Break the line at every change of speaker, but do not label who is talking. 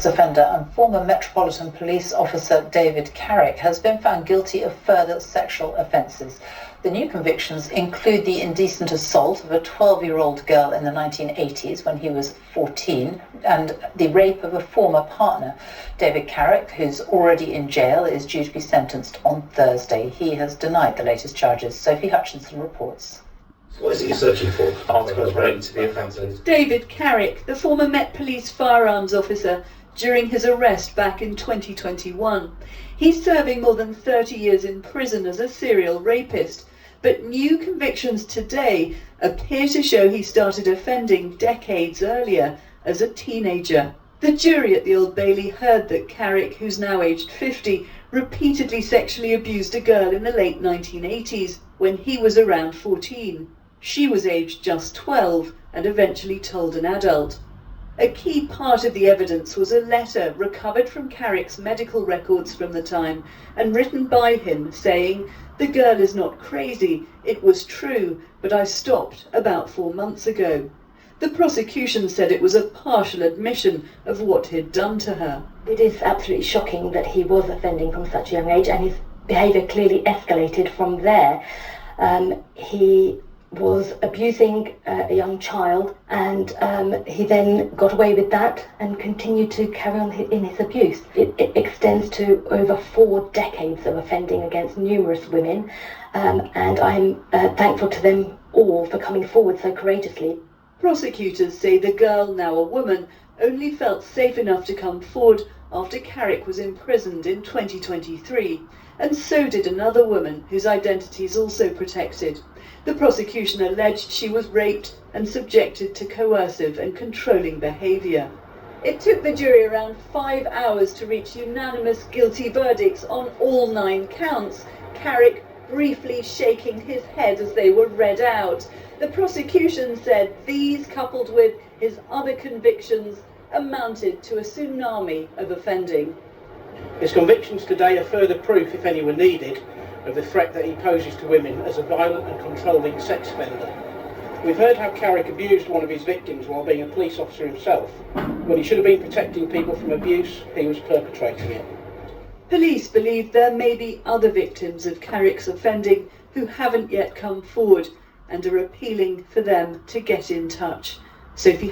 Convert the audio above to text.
Offender and former Metropolitan Police Officer David Carrick has been found guilty of further sexual offences. The new convictions include the indecent assault of a 12-year-old girl in the 1980s when he was 14 and the rape of a former partner. David Carrick, who's already in jail, is due to be sentenced on Thursday. He has denied the latest charges. Sophie Hutchinson reports.
What is it you're searching for? Articles relating to the offences.
David Carrick, the former Met Police firearms officer, during his arrest back in 2021. He's serving more than 30 years in prison as a serial rapist, but new convictions today appear to show he started offending decades earlier as a teenager. The jury at the Old Bailey heard that Carrick, who's now aged 50, repeatedly sexually abused a girl in the late 1980s when he was around 14. She was aged just 12 and eventually told an adult. A key part of the evidence was a letter recovered from Carrick's medical records from the time and written by him saying, "The girl is not crazy, it was true, but I stopped about 4 months ago." The prosecution said it was a partial admission of what he'd done to her.
It is absolutely shocking that he was offending from such a young age, and his behaviour clearly escalated from there. He was abusing a young child, and he then got away with that and continued to carry on in his abuse. It extends to over 4 decades of offending against numerous women, and I'm thankful to them all for coming forward so courageously.
Prosecutors say the girl, now a woman, only felt safe enough to come forward after Carrick was imprisoned in 2023, and so did another woman whose identity is also protected. The prosecution alleged she was raped and subjected to coercive and controlling behaviour. It took the jury around 5 hours to reach unanimous guilty verdicts on all 9 counts, Carrick briefly shaking his head as they were read out. The prosecution said these, coupled with his other convictions, amounted to a tsunami of offending.
His convictions today are further proof, if any were needed, of the threat that he poses to women as a violent and controlling sex offender. We've heard how Carrick abused one of his victims while being a police officer himself. When he should have been protecting people from abuse, he was perpetrating it.
Police believe there may be other victims of Carrick's offending who haven't yet come forward and are appealing for them to get in touch. Sophie